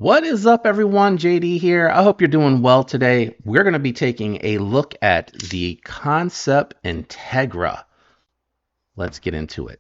What is up, everyone? JD here. I hope you're doing well today. We're going to be taking a look at the Kansept Integra. Let's get into it.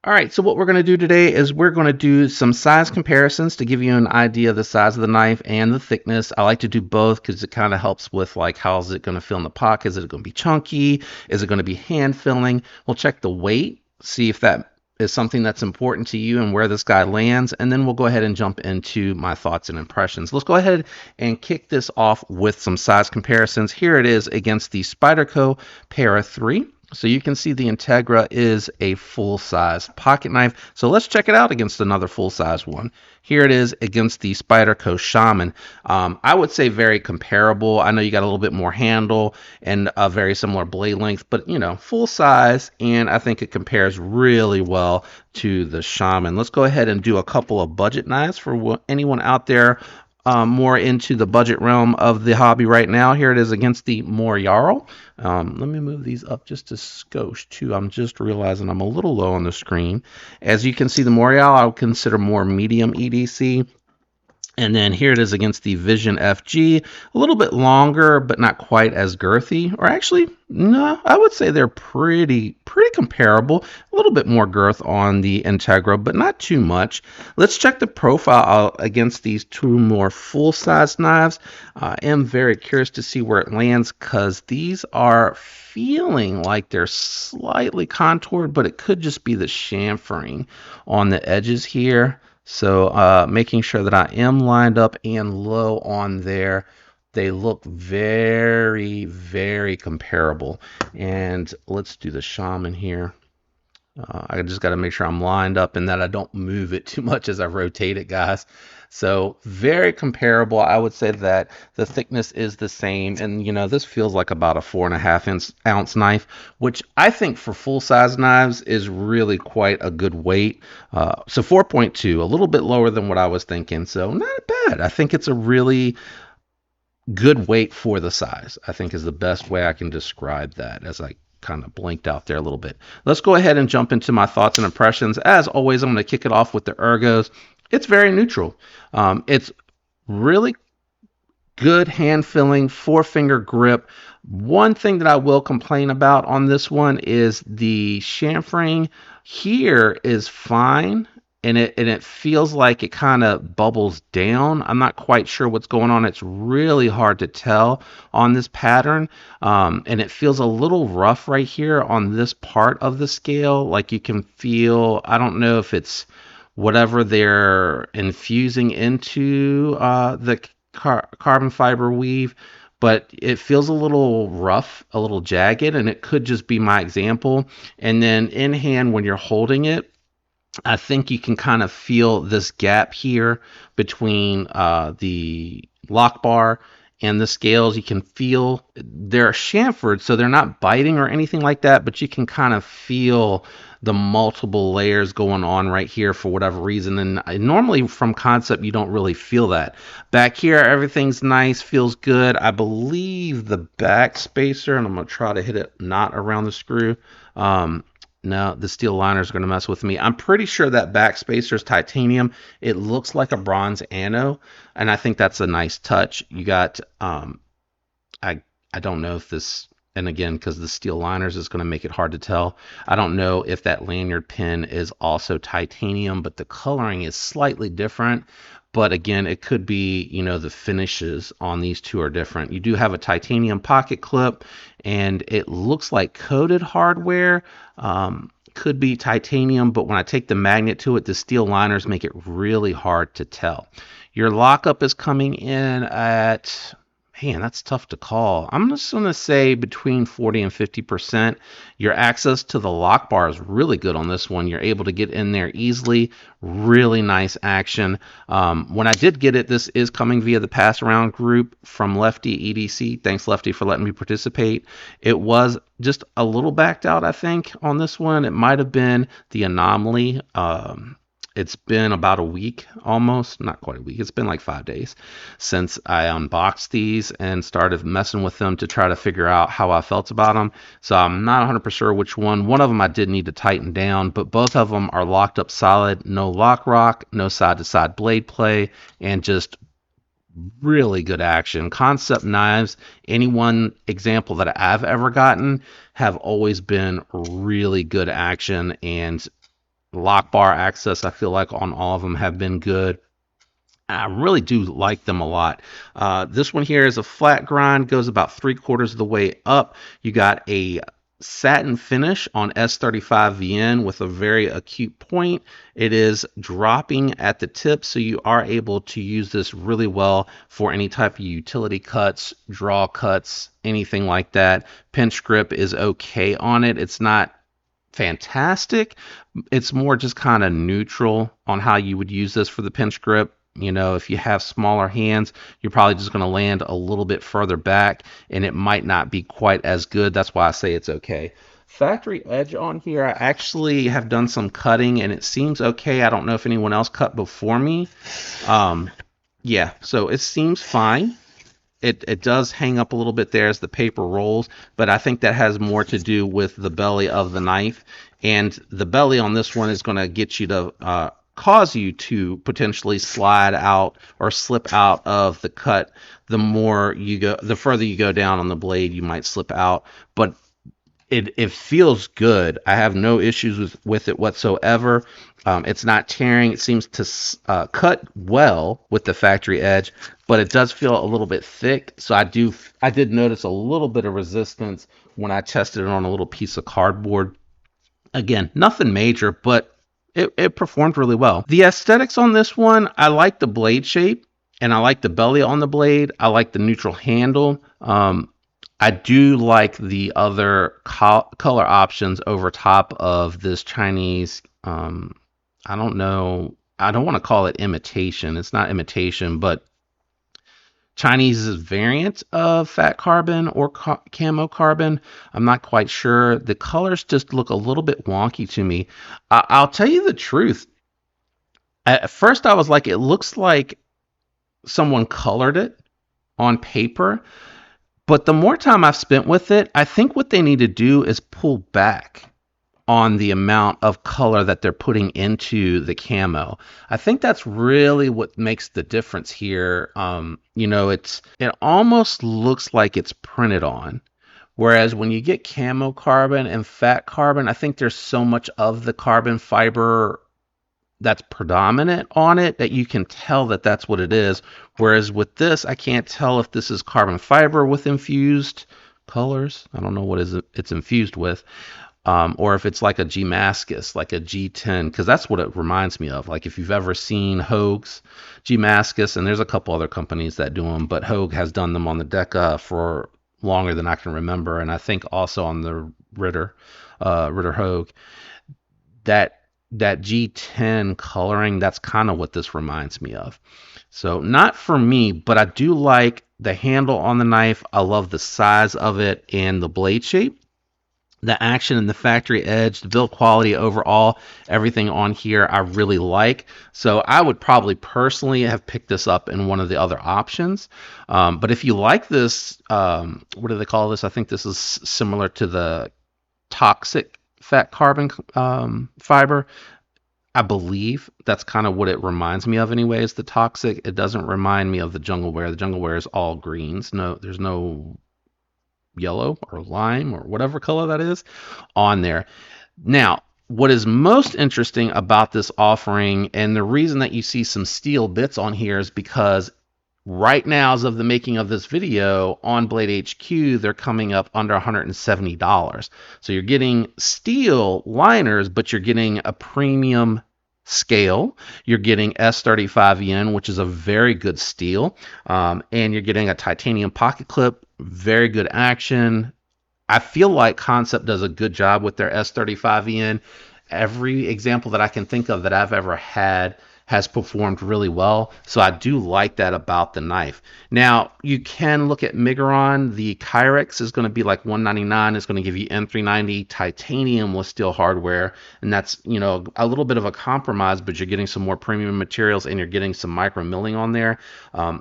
All right, so what we're going to do today is we're going to do some size comparisons to give you an idea of the size of the knife and the thickness. I like to do both because it kind of helps with like how's it going to feel in the pocket. Is it going to be chunky? Is it going to be hand filling? We'll check the weight, see if that is something that's important to you and where this guy lands, and then we'll go ahead and jump into my thoughts and impressions. Let's go ahead and kick this off with some size comparisons. Here it is against the Spyderco Para 3. So you can see the Integra is a full-size pocket knife. So let's check it out against another full-size one. Here it is against the Spyderco Shaman. I would say very comparable. I know you got a little bit more handle and a very similar blade length, but you know, full size, and I think it compares really well to the Shaman. Let's go ahead and do a couple of budget knives for anyone out there more into the budget realm of the hobby right now. Here it is against the Jarl. Let me move these up just a skosh too. I'm just realizing I'm a little low on the screen. As you can see, the Jarl I would consider more medium EDC. And then here it is against the Vision FG, a little bit longer, but not quite as girthy. Or actually, no, I would say they're pretty comparable. A little bit more girth on the Integra, but not too much. Let's check the profile out against these two more full-size knives. I am very curious to see where it lands because these are feeling like they're slightly contoured, but it could just be the chamfering on the edges here. So making sure that I am lined up and low on there. They look very comparable. And let's do the Shaman here. I just got to make sure I'm lined up and that I don't move it too much as I rotate it, guys. So very comparable. I would say that the thickness is the same. And, you know, this feels like about a 4.5 ounce knife, which I think for full size knives is really quite a good weight. So 4.2, a little bit lower than what I was thinking. So not bad. I think it's a really good weight for the size, I think is the best way I can describe that as I kind of blinked out there a little bit. Let's go ahead and jump into my thoughts and impressions. As always, I'm going to kick it off with the ergos. It's very neutral. It's really good hand filling, 4-finger grip. One thing that I will complain about on this one is the chamfering here is fine. And it feels like it kind of bubbles down. I'm not quite sure what's going on. It's really hard to tell on this pattern. And it feels a little rough right here on this part of the scale. Like you can feel, I don't know if it's whatever they're infusing into the carbon fiber weave, but it feels a little rough, a little jagged, and it could just be my example. And then in hand, when you're holding it, I think you can kind of feel this gap here between the lock bar and the scales. You can feel they're chamfered, so they're not biting or anything like that, but you can kind of feel the multiple layers going on right here for whatever reason. And normally from Kansept, you don't really feel that. Back here, everything's nice, feels good. I believe the back spacer, and I'm going to try to hit it not around the screw. No, the steel liner is going to mess with me. I'm pretty sure that back spacer is titanium. It looks like a bronze ano, and I think that's a nice touch. You got, I don't know if this, and again, because the steel liners is going to make it hard to tell. I don't know if that lanyard pin is also titanium, but the coloring is slightly different. But again, it could be, you know, the finishes on these two are different. You do have a titanium pocket clip, and it looks like coated hardware. Could be titanium, but when I take the magnet to it, the steel liners make it really hard to tell. Your lockup is coming in at, man, that's tough to call. I'm just going to say between 40 and 50%. Your access to the lock bar is really good on this one. You're able to get in there easily. Really nice action. When I did get it, this is coming via the pass around group from Lefty EDC. Thanks, Lefty, for letting me participate. It was just a little backed out, I think, on this one. It might have been the anomaly. It's been about a week, almost, not quite a week. It's been like 5 days since I unboxed these and started messing with them to try to figure out how I felt about them. So I'm not 100% sure which one. One of them I did need to tighten down, but both of them are locked up solid, no lock rock, no side to side blade play, and just really good action. Kansept knives, any one example that I've ever gotten, have always been really good action, and lock bar access, I feel like on all of them have been good. I really do like them a lot. This one here is a flat grind, goes about 3/4 of the way up. You got a satin finish on S35VN with a very acute point. It is dropping at the tip, so you are able to use this really well for any type of utility cuts, draw cuts, anything like that. Pinch grip is okay on it. It's not fantastic. It's more just kind of neutral on how you would use this for the pinch grip. You know, if you have smaller hands, you're probably just going to land a little bit further back and it might not be quite as good. That's why I say it's okay. Factory edge on here, I actually have done some cutting and it seems okay. I don't know if anyone else cut before me. Yeah, so it seems fine. It does hang up a little bit there as the paper rolls, but I think that has more to do with the belly of the knife. And the belly on this one is going to get you to cause you to potentially slide out or slip out of the cut. The more you go, the further you go down on the blade, you might slip out. But it feels good. I have no issues with it whatsoever. It's not tearing. It seems to cut well with the factory edge, but it does feel a little bit thick. So I did notice a little bit of resistance when I tested it on a little piece of cardboard. Again, nothing major, but it performed really well. The aesthetics on this one, I like the blade shape and I like the belly on the blade. I like the neutral handle. I do like the other color options over top of this Chinese, I don't know, I don't want to call it imitation. It's not imitation, but Chinese variant of fat carbon or camo carbon. I'm not quite sure. The colors just look a little bit wonky to me. I'll tell you the truth. At first, I was like, it looks like someone colored it on paper. But the more time I've spent with it, I think what they need to do is pull back on the amount of color that they're putting into the camo. I think that's really what makes the difference here. You know, it almost looks like it's printed on. Whereas when you get camo carbon and fat carbon, I think there's so much of the carbon fiber that's predominant on it that you can tell that that's what it is. Whereas with this, I can't tell if this is carbon fiber with infused colors. I don't know what it's infused with. Or if it's like a Damascus, like a G10, because that's what it reminds me of. Like if you've ever seen Hogue's Damascus, and there's a couple other companies that do them, but Hogue has done them on the Deca for longer than I can remember, and I think also on the Ritter Hogue. That G10 coloring, that's kind of what this reminds me of. So not for me, but I do like the handle on the knife. I love the size of it and the blade shape. The action and the factory edge, the build quality overall, everything on here I really like. So I would probably personally have picked this up in one of the other options. But if you like this, what do they call this? I think this is similar to the toxic fat carbon fiber. I believe that's kind of what it reminds me of anyways, the toxic. It doesn't remind me of the jungle wear. The jungle wear is all greens. No, there's no yellow or lime or whatever color that is on there. Now, what is most interesting about this offering, and the reason that you see some steel bits on here, is because right now, as of the making of this video on Blade HQ, they're coming up under $170. So you're getting steel liners, but you're getting a premium scale. You're getting S35N, which is a very good steel, and you're getting a titanium pocket clip, very good action. I feel like Kansept does a good job with their S35N. Every example that I can think of that I've ever had has performed really well. So I do like that about the knife. Now you can look at Migron. The Kyrex is going to be like $199. It's going to give you M390 titanium with steel hardware, and that's, you know, a little bit of a compromise, but you're getting some more premium materials and you're getting some micro milling on there.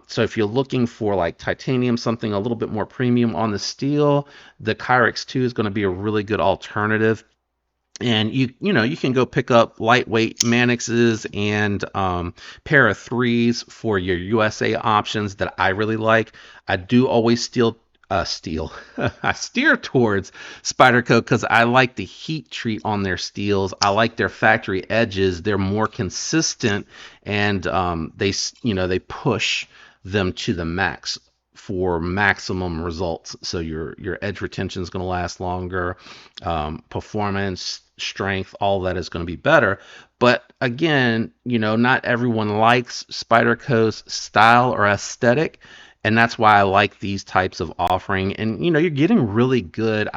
So if you're looking for like titanium, something a little bit more premium on the steel, the Kyrex 2 is going to be a really good alternative. And you know, you can go pick up lightweight Manixes and pair of threes for your USA options that I really like. I do always I steer towards Spyderco because I like the heat treat on their steels. I like their factory edges. They're more consistent, and they push them to the max for maximum results. So your edge retention is going to last longer, performance, strength, all that is going to be better. But again, you know, not everyone likes Spyderco's style or aesthetic, and that's why I like these types of offering. And you know, you're getting really good,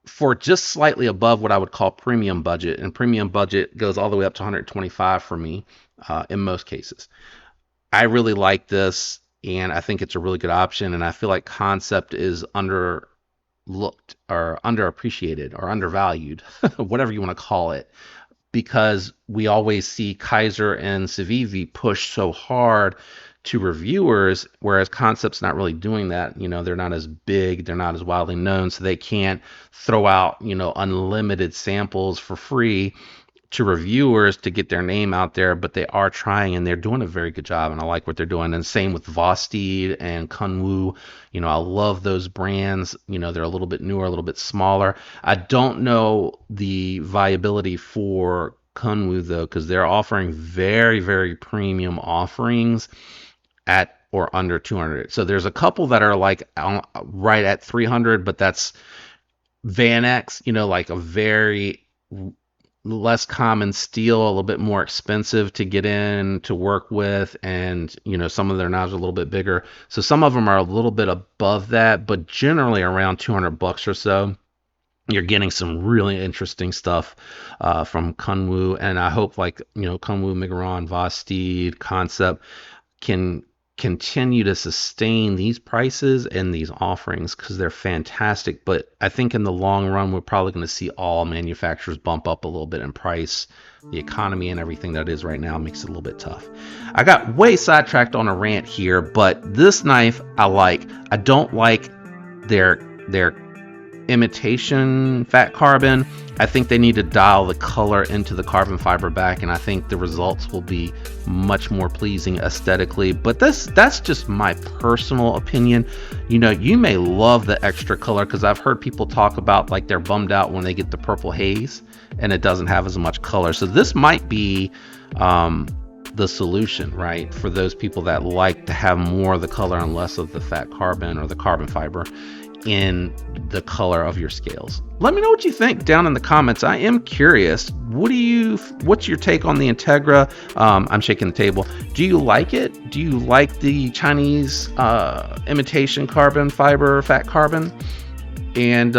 for just slightly above what I would call premium budget, and premium budget goes all the way up to 125 for me in most cases. I really like this, and I think it's a really good option, and I feel like Kansept is underlooked or underappreciated or undervalued, whatever you want to call it, because we always see Kaiser and Civivi push so hard to reviewers, whereas Kansept's not really doing that. You know, they're not as big, they're not as widely known, so they can't throw out, you know, unlimited samples for free to reviewers to get their name out there, but they are trying, and they're doing a very good job, and I like what they're doing. And same with Vosteed and Kunwu. You know, I love those brands. You know, they're a little bit newer, a little bit smaller. I don't know the viability for Kunwu though, because they're offering very, very premium offerings at or under 200. So there's a couple that are like right at 300, but that's Van X, you know, like a very less common steel, a little bit more expensive to get in to work with, and you know, some of their knives are a little bit bigger, so some of them are a little bit above that, but generally around 200 bucks or so you're getting some really interesting stuff from Kunwu. And I hope, like, you know, Kunwu, Migron, Vosteed, Kansept can continue to sustain these prices and these offerings because they're fantastic. But I think in the long run, we're probably going to see all manufacturers bump up a little bit in price. The economy and everything that is right now makes it a little bit tough. I got way sidetracked on a rant here, but this knife I like. I don't like their imitation fat carbon. I think they need to dial the color into the carbon fiber back, and I think the results will be much more pleasing aesthetically. But that's just my personal opinion. You know, you may love the extra color, because I've heard people talk about like they're bummed out when they get the purple haze and it doesn't have as much color. So this might be the solution, right, for those people that like to have more of the color and less of the fat carbon or the carbon fiber in the color of your scales. Let me know what you think down in the comments. I am curious. What's your take on the Integra? I'm shaking the table. Do you like it? Do you like the Chinese imitation carbon fiber, fat carbon? And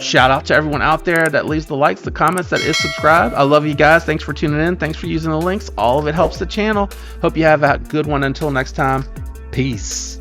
shout out to everyone out there that leaves the likes, the comments, that is subscribed. I love you guys. Thanks for tuning in. Thanks for using the links. All of it helps the channel. Hope you have a good one. Until next time, peace.